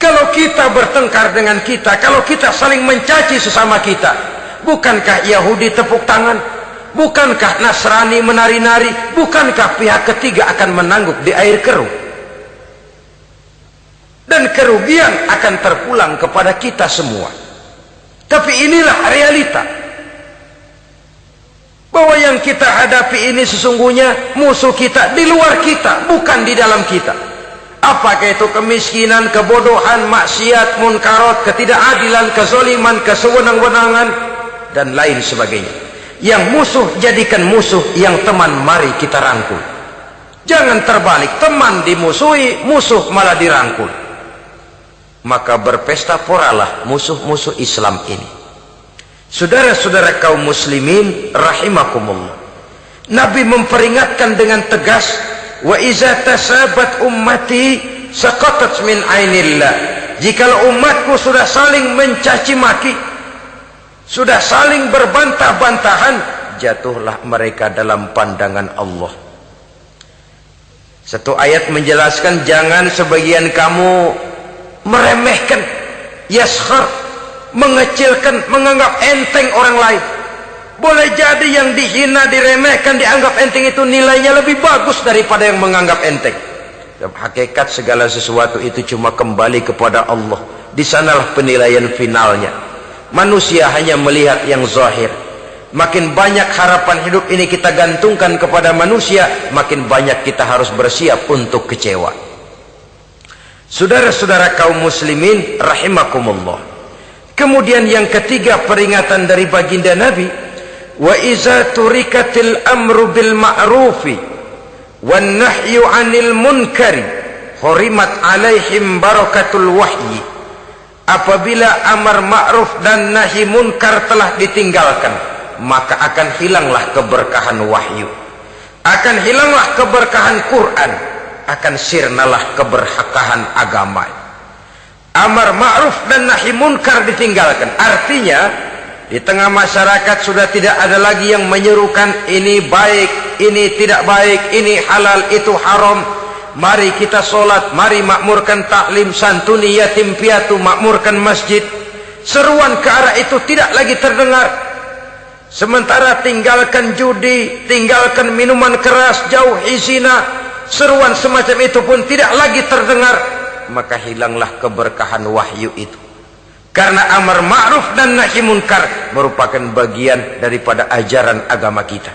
Kalau kita bertengkar dengan kita, kalau kita saling mencaci sesama kita, bukankah Yahudi tepuk tangan? Bukankah Nasrani menari-nari? Bukankah pihak ketiga akan menangguk di air keruh? Dan kerugian akan terpulang kepada kita semua. Tapi inilah realita. Bahwa yang kita hadapi ini sesungguhnya musuh kita di luar kita, bukan di dalam kita. Apakah itu kemiskinan, kebodohan, maksiat, munkarat, ketidakadilan, kezaliman, kesewenang-wenangan, dan lain sebagainya. Yang musuh jadikan musuh, yang teman mari kita rangkul. Jangan terbalik, teman dimusuhi, musuh malah dirangkul. Maka berpesta poralah musuh-musuh Islam ini. Saudara-saudara kaum muslimin rahimakumullah, Nabi memperingatkan dengan tegas, wa iza tasabat ummati saqatat min ainillah. Jikalau umatku sudah saling mencaci maki, sudah saling berbantah-bantahan, jatuhlah mereka dalam pandangan Allah. Satu ayat menjelaskan jangan sebagian kamu meremehkan, yaskhar, mengecilkan, menganggap enteng orang lain. Boleh jadi yang dihina, diremehkan, dianggap enteng itu nilainya lebih bagus daripada yang menganggap enteng. Dalam hakikat segala sesuatu itu cuma kembali kepada Allah. Di sanalah penilaian finalnya. Manusia hanya melihat yang zahir. Makin banyak harapan hidup ini kita gantungkan kepada manusia, makin banyak kita harus bersiap untuk kecewa. Saudara-saudara kaum muslimin rahimakumullah. Kemudian yang ketiga peringatan dari baginda Nabi, wa iza turikatil amru bil ma'rufi wan nahyu 'anil munkari hurimat 'alaihim barakatul wahyi. Apabila amar ma'ruf dan nahi munkar telah ditinggalkan, maka akan hilanglah keberkahan wahyu, akan hilanglah keberkahan Quran, akan sirnalah keberkahan agama. Amar ma'ruf dan nahi munkar ditinggalkan. Artinya di tengah masyarakat sudah tidak ada lagi yang menyerukan ini baik, ini tidak baik, ini halal, itu haram. Mari kita sholat, mari makmurkan taklim, santuni yatim piatu, makmurkan masjid. Seruan ke arah itu tidak lagi terdengar. Sementara tinggalkan judi, tinggalkan minuman keras, jauhi zina, seruan semacam itu pun tidak lagi terdengar. Maka hilanglah keberkahan wahyu itu. Karena amar ma'ruf dan nahi munkar merupakan bagian daripada ajaran agama kita.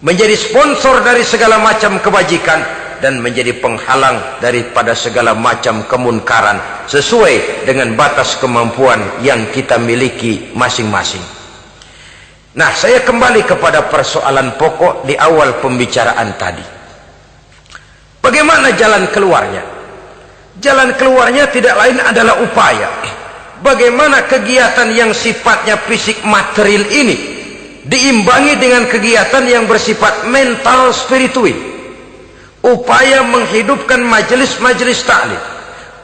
Menjadi sponsor dari segala macam kebajikan dan menjadi penghalang daripada segala macam kemunkaran sesuai dengan batas kemampuan yang kita miliki masing-masing. Nah, saya kembali kepada persoalan pokok di awal pembicaraan tadi. Bagaimana jalan keluarnya? Jalan keluarnya tidak lain adalah upaya. Bagaimana kegiatan yang sifatnya fisik material ini diimbangi dengan kegiatan yang bersifat mental spiritual. Upaya menghidupkan majelis-majelis taklim,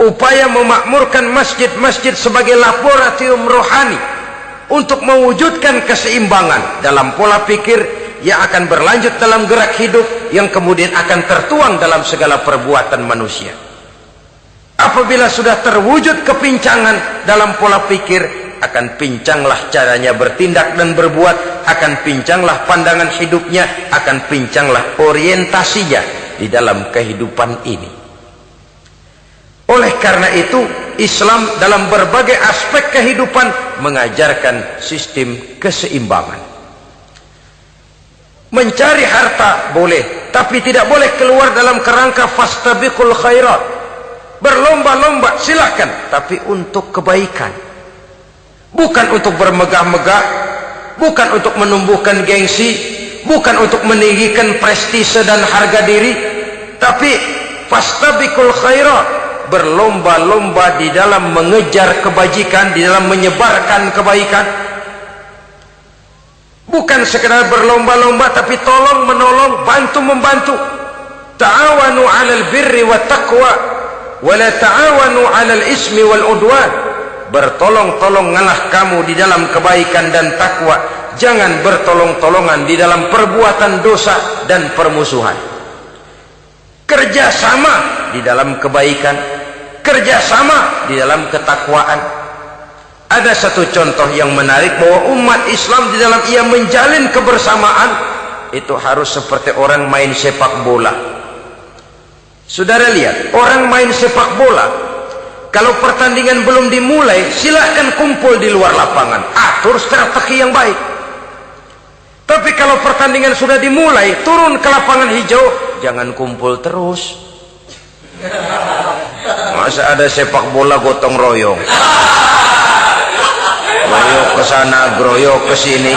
upaya memakmurkan masjid-masjid sebagai laboratorium rohani untuk mewujudkan keseimbangan dalam pola pikir yang akan berlanjut dalam gerak hidup yang kemudian akan tertuang dalam segala perbuatan manusia. Apabila sudah terwujud kepincangan dalam pola pikir, akan pincanglah caranya bertindak dan berbuat, akan pincanglah pandangan hidupnya, akan pincanglah orientasinya di dalam kehidupan ini. Oleh karena itu, Islam dalam berbagai aspek kehidupan mengajarkan sistem keseimbangan. Mencari harta boleh, tapi tidak boleh keluar dalam kerangka fastabiqul khairat. Berlomba-lomba silakan, tapi untuk kebaikan, bukan untuk bermegah-megah, bukan untuk menumbuhkan gengsi, bukan untuk meninggikan prestise dan harga diri, tapi fastabiqul khairat, berlomba-lomba di dalam mengejar kebajikan, di dalam menyebarkan kebaikan. Bukan sekedar berlomba-lomba, tapi tolong menolong, bantu membantu. Ta'awanu 'alal birri wat taqwa wala ta'awanu 'alal ismi wal udwan. Bertolong-tolonganlah kamu di dalam kebaikan dan takwa, jangan bertolong-tolongan di dalam perbuatan dosa dan permusuhan. Kerjasama di dalam kebaikan, kerjasama di dalam ketakwaan. Ada satu contoh yang menarik bahwa umat Islam di dalam ia menjalin kebersamaan itu harus seperti orang main sepak bola. Saudara lihat, orang main sepak bola, kalau pertandingan belum dimulai, silahkan kumpul di luar lapangan, atur strategi yang baik. Tapi kalau pertandingan sudah dimulai, turun ke lapangan hijau, jangan kumpul terus. Masa ada sepak bola gotong royong, groyok ke sana, groyok ke sini,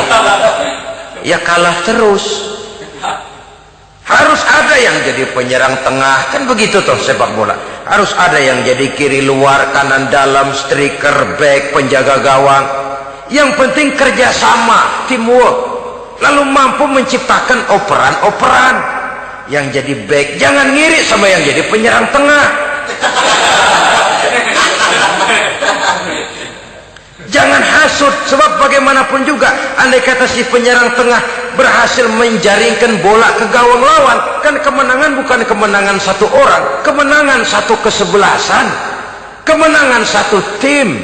ya kalah terus. Harus ada yang jadi penyerang tengah, kan begitu toh sepak bola. Harus ada yang jadi kiri luar, kanan dalam, striker, back, penjaga gawang. Yang penting kerjasama, teamwork, lalu mampu menciptakan operan-operan. Yang jadi back jangan ngiri sama yang jadi penyerang tengah. Jangan hasut, sebab bagaimanapun juga andai kata si penyerang tengah berhasil menjaringkan bola ke gawang lawan, kan kemenangan bukan kemenangan satu orang, kemenangan satu kesebelasan, kemenangan satu tim.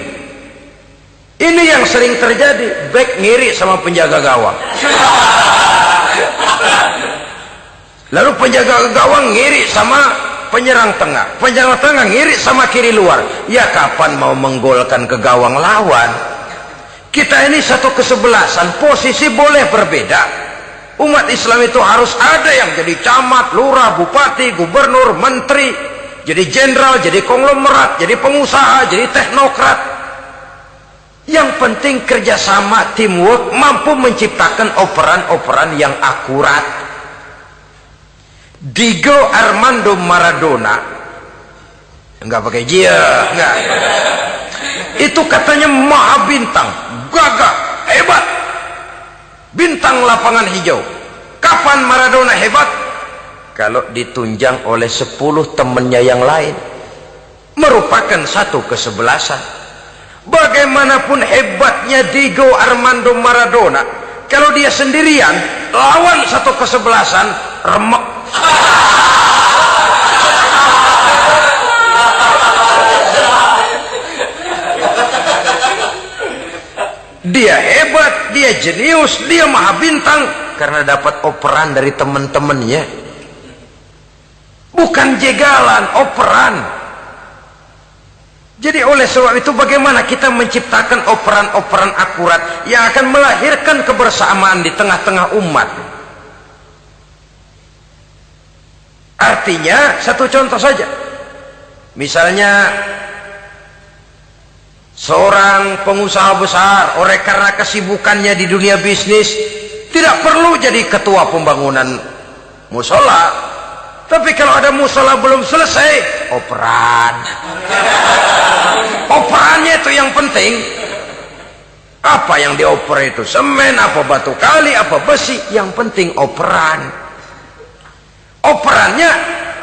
Ini yang sering terjadi, back ngiri sama penjaga gawang, lalu penjaga gawang ngiri sama penyerang tengah, penyerang tengah ngiri sama kiri luar. Ya kapan mau menggolkan ke gawang lawan? Kita ini satu kesebelasan, posisi boleh berbeda. Umat Islam itu harus ada yang jadi camat, lurah, bupati, gubernur, menteri, jadi jenderal, jadi konglomerat, jadi pengusaha, jadi teknokrat. Yang penting kerjasama, teamwork, mampu menciptakan operan-operan yang akurat. Diego Armando Maradona, enggak pakai dia, enggak. Itu katanya maha bintang, gagah, hebat, bintang lapangan hijau. Kapan Maradona hebat? Kalau ditunjang oleh 10 temannya yang lain, merupakan satu kesebelasan. Bagaimanapun hebatnya Diego Armando Maradona, kalau dia sendirian lawan satu kesebelasan, remek. Dia hebat, dia jenius, dia maha bintang karena dapat operan dari teman-temannya. Bukan jegalan, operan. Jadi oleh sebab itu bagaimana kita menciptakan operan-operan akurat yang akan melahirkan kebersamaan di tengah-tengah umat. Artinya satu contoh saja, misalnya seorang pengusaha besar, oleh karena kesibukannya di dunia bisnis, tidak perlu jadi ketua pembangunan musola. Tapi kalau ada musola belum selesai, operan. Operannya itu yang penting. Apa yang dioper itu? Semen, apa batu kali, apa besi? Yang penting operan. Operannya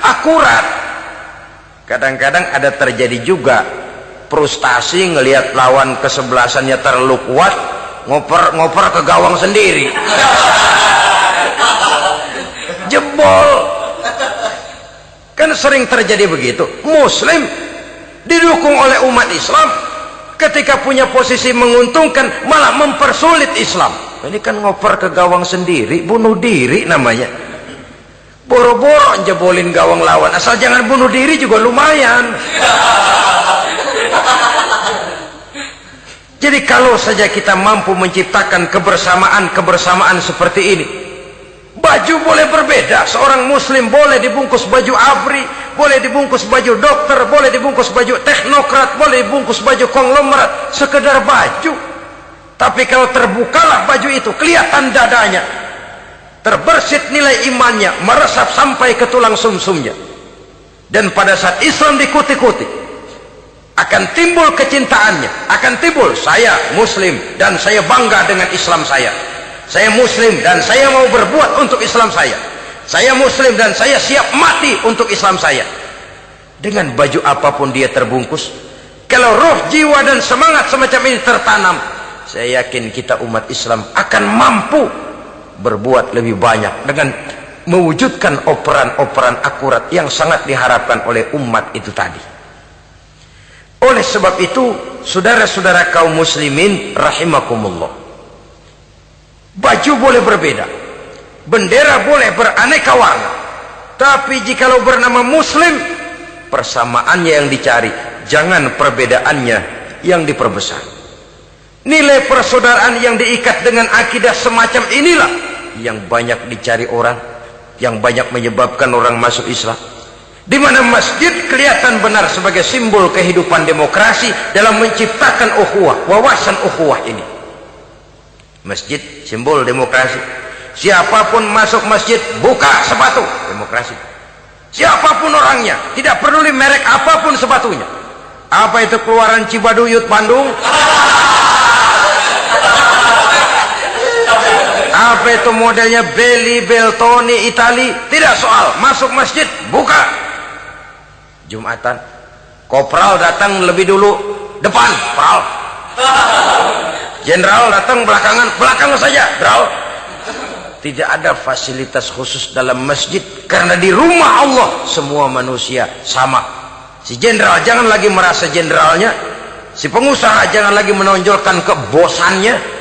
akurat. Kadang-kadang ada terjadi juga frustasi ngelihat lawan kesebelasannya terlalu kuat, ngoper ke gawang sendiri, jebol. Kan sering terjadi begitu. Muslim didukung oleh umat Islam, ketika punya posisi menguntungkan malah mempersulit Islam. Ini kan ngoper ke gawang sendiri, bunuh diri namanya. Boro-boro jebolin gawang lawan, asal jangan bunuh diri juga lumayan. Jadi kalau saja kita mampu menciptakan kebersamaan seperti ini, baju boleh berbeda. Seorang muslim boleh dibungkus baju ABRI, boleh dibungkus baju dokter, boleh dibungkus baju teknokrat, boleh dibungkus baju konglomerat, sekedar baju. Tapi kalau terbukalah baju itu, kelihatan dadanya, terbersit nilai imannya, meresap sampai ke tulang sumsumnya. Dan pada saat Islam dikuti-kuti, akan timbul kecintaannya, akan timbul, saya muslim dan saya bangga dengan Islam saya. Saya muslim dan saya mau berbuat untuk Islam saya. Saya muslim dan saya siap mati untuk Islam saya. Dengan baju apapun dia terbungkus, kalau roh, jiwa dan semangat semacam ini tertanam, saya yakin kita umat Islam akan mampu berbuat lebih banyak dengan mewujudkan operan-operan akurat yang sangat diharapkan oleh umat itu tadi. Oleh sebab itu saudara-saudara kaum muslimin rahimakumullah, baju boleh berbeda, bendera boleh beraneka warna, tapi jikalau bernama muslim, persamaannya yang dicari, jangan perbedaannya yang diperbesar. Nilai persaudaraan yang diikat dengan akidah semacam inilah yang banyak dicari orang, yang banyak menyebabkan orang masuk Islam. Di mana masjid kelihatan benar sebagai simbol kehidupan demokrasi dalam menciptakan ukhuwah, wawasan ukhuwah ini. Masjid simbol demokrasi. Siapapun masuk masjid buka sepatu, demokrasi. Siapapun orangnya, tidak peduli merek apapun sepatunya. Apa itu keluaran Cibaduyut Bandung? Apa itu modelnya Belli, Beltoni, Itali? Tidak soal, masuk masjid buka. Jumatan, kopral datang lebih dulu depan, pral. Jenderal datang belakangan saja, pral. Tidak ada fasilitas khusus dalam masjid, karena di rumah Allah semua manusia sama. Si jenderal jangan lagi merasa jenderalnya, si pengusaha jangan lagi menonjolkan kebosannya.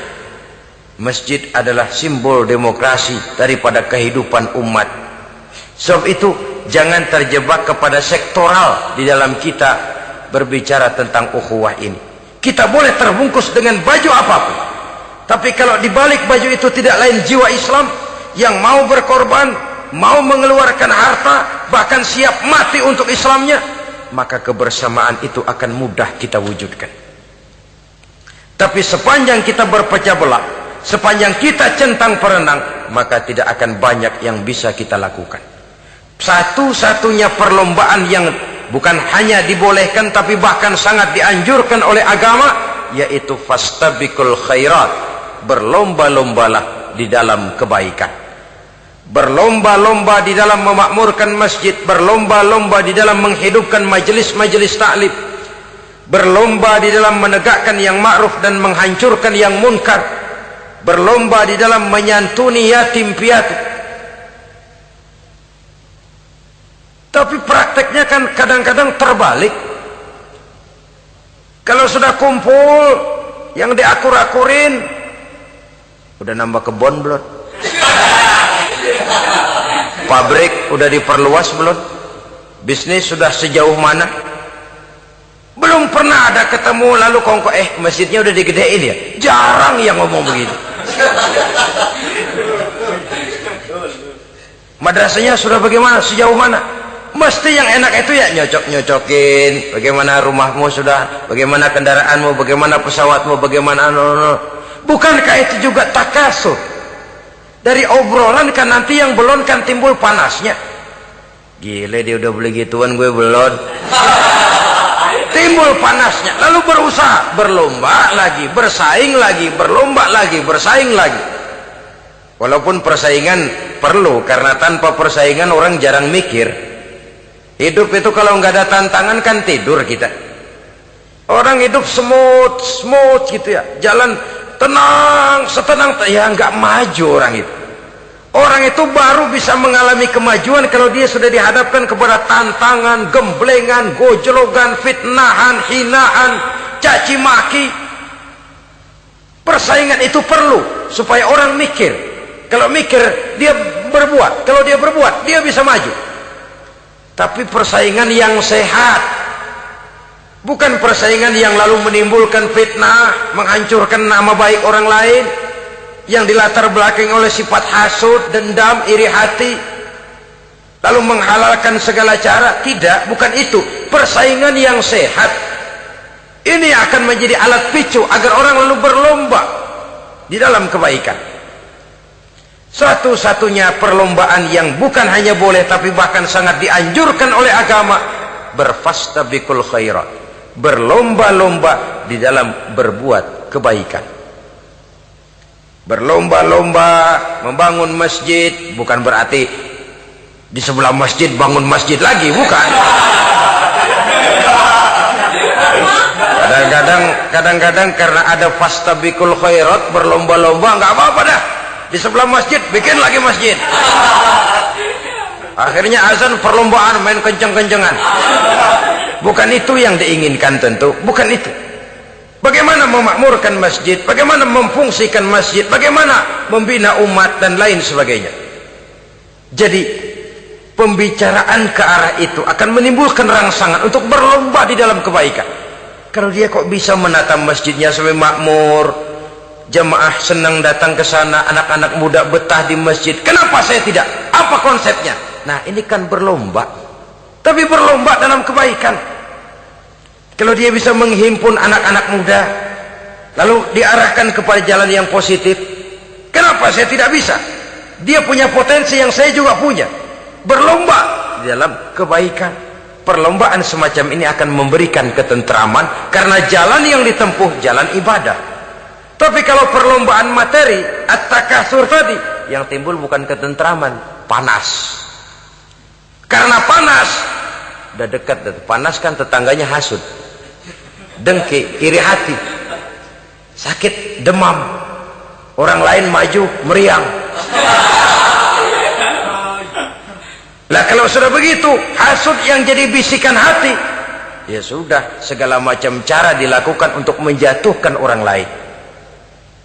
Masjid adalah simbol demokrasi daripada kehidupan umat. Sebab itu jangan terjebak kepada sektoral di dalam kita berbicara tentang ukhuwah ini. Kita boleh terbungkus dengan baju apapun, tapi kalau di balik baju itu tidak lain jiwa Islam yang mau berkorban, mau mengeluarkan harta, bahkan siap mati untuk Islamnya, maka kebersamaan itu akan mudah kita wujudkan. Tapi sepanjang kita berpecah belah, sepanjang kita centang perenang, maka tidak akan banyak yang bisa kita lakukan. Satu-satunya perlombaan yang bukan hanya dibolehkan tapi bahkan sangat dianjurkan oleh agama, yaitu fastabiqul khairat, berlomba-lombalah di dalam kebaikan, berlomba-lomba di dalam memakmurkan masjid, berlomba-lomba di dalam menghidupkan majelis-majelis taklim, berlomba di dalam menegakkan yang ma'ruf dan menghancurkan yang munkar, berlomba di dalam menyantuni yatim piatu. Tapi prakteknya kan kadang-kadang terbalik. Kalau sudah kumpul, yang diakur-akurin, udah nambah kebon belum? Pabrik udah diperluas belum? Bisnis sudah sejauh mana? Belum pernah ada ketemu lalu kongko, masjidnya udah digedein ya? Jarang yang ngomong begitu. Madrasahnya sudah bagaimana? Sejauh mana? Mesti yang enak itu ya nyocok-nyocokin. Bagaimana rumahmu sudah? Bagaimana kendaraanmu? Bagaimana pesawatmu? Bagaimana Bukankah itu juga takasur? Dari obrolan kan nanti yang belum kan timbul panasnya. Gile dia udah beli gituan, gue belum. Timbul panasnya. Lalu berusaha, berlomba lagi, bersaing lagi, berlomba lagi, bersaing lagi. Walaupun persaingan perlu, karena tanpa persaingan orang jarang mikir. Hidup itu kalau nggak ada tantangan kan tidur kita. Orang hidup smooth gitu ya, jalan tenang, setenang ya, nggak maju orang itu. Orang itu baru bisa mengalami kemajuan kalau dia sudah dihadapkan kepada tantangan, gemblengan, gojlogan, fitnahan, hinaan, caci maki. Persaingan itu perlu supaya orang mikir. Kalau mikir dia berbuat, kalau dia berbuat dia bisa maju. Tapi persaingan yang sehat, bukan persaingan yang lalu menimbulkan fitnah, menghancurkan nama baik orang lain, yang dilatar belakangi oleh sifat hasud, dendam, iri hati, lalu menghalalkan segala cara. Tidak, bukan itu. Persaingan yang sehat ini akan menjadi alat picu agar orang lalu berlomba di dalam kebaikan. Satu-satunya perlombaan yang bukan hanya boleh tapi bahkan sangat dianjurkan oleh agama, berfastabiqul khairat, berlomba-lomba di dalam berbuat kebaikan. Berlomba-lomba membangun masjid bukan berarti di sebelah masjid bangun masjid lagi, bukan. Kadang-kadang karena ada fastabiqul khairat, berlomba-lomba, nggak apa-apa dah. Di sebelah masjid bikin lagi masjid. Akhirnya azan perlombaan main kenceng-kencengan. Bukan itu yang diinginkan tentu, bukan itu. bagaimana memakmurkan masjid, bagaimana memfungsikan masjid, bagaimana membina umat dan lain sebagainya. Jadi pembicaraan ke arah itu akan menimbulkan rangsangan untuk berlomba di dalam kebaikan. Kalau dia kok bisa menata masjidnya sampai makmur, jamaah senang datang ke sana, anak-anak muda betah di masjid, kenapa saya tidak? Apa konsepnya? Nah, ini kan berlomba, tapi berlomba dalam kebaikan. Kalau dia bisa menghimpun anak-anak muda lalu diarahkan kepada jalan yang positif, kenapa saya tidak bisa? Dia punya potensi yang saya juga punya. Berlomba di dalam kebaikan. Perlombaan semacam ini akan memberikan ketentraman karena jalan yang ditempuh jalan ibadah. Tapi kalau perlombaan materi, at-takasur tadi, yang timbul bukan ketentraman, panas. Karena panas, udah dekat, panas kan tetangganya hasud, dengki, iri hati, sakit, demam, orang lain maju, meriang. Lah kalau sudah begitu, hasud yang jadi bisikan hati, ya sudah, segala macam cara dilakukan untuk menjatuhkan orang lain.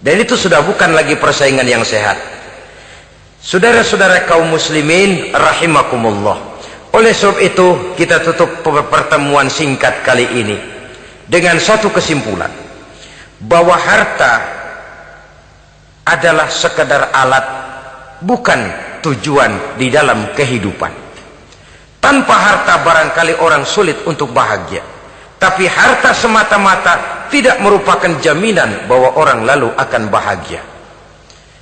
Dan itu sudah bukan lagi persaingan yang sehat. Saudara-saudara kaum muslimin rahimakumullah. Oleh sebab itu kita tutup pertemuan singkat kali ini dengan satu kesimpulan, bahwa harta adalah sekadar alat, bukan tujuan di dalam kehidupan. Tanpa harta barangkali orang sulit untuk bahagia, tapi harta semata-mata tidak merupakan jaminan bahwa orang lalu akan bahagia.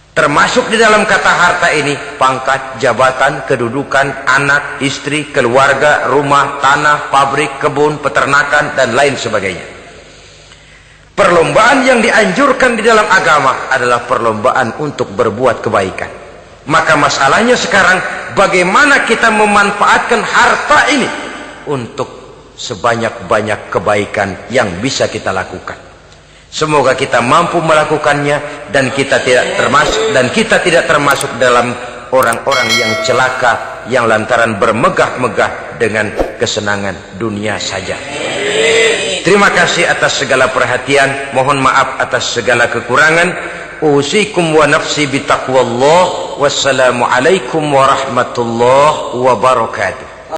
Termasuk di dalam kata harta ini pangkat, jabatan, kedudukan, anak, istri, keluarga, rumah, tanah, pabrik, kebun, peternakan, dan lain sebagainya. Perlombaan yang dianjurkan di dalam agama adalah perlombaan untuk berbuat kebaikan. Maka masalahnya sekarang, bagaimana kita memanfaatkan harta ini untuk sebanyak-banyak kebaikan yang bisa kita lakukan. Semoga kita mampu melakukannya dan kita tidak termasuk dalam orang-orang yang celaka yang lantaran bermegah-megah dengan kesenangan dunia saja. Terima kasih atas segala perhatian, mohon maaf atas segala kekurangan. Usikum wa nafsi bitaqwallah. Wassalamualaikum warahmatullahi wabarakatuh.